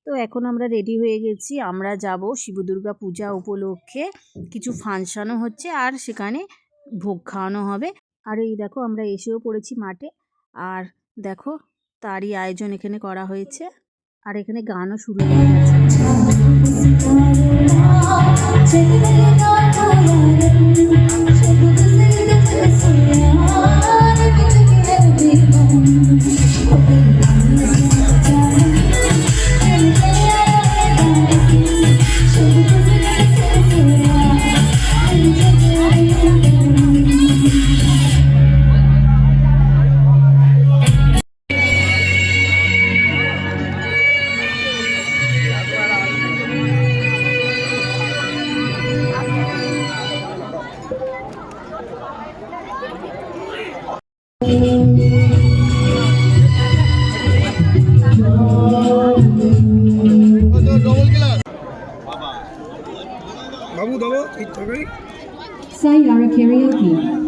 তো এখন আমরা রেডি হয়ে গেছি, আমরা যাব শিব দুর্গা পূজা উপলক্ষে। কিছু ফাংশানও হচ্ছে আর সেখানে ভোগ খাওয়ানো হবে। আর এই দেখো আমরা এসেও পড়েছি মাঠে। আর দেখো তারই আয়োজন এখানে করা হয়েছে। আর এখানে গানও শুরু হয়ে গেছে। Sayara Karaoke.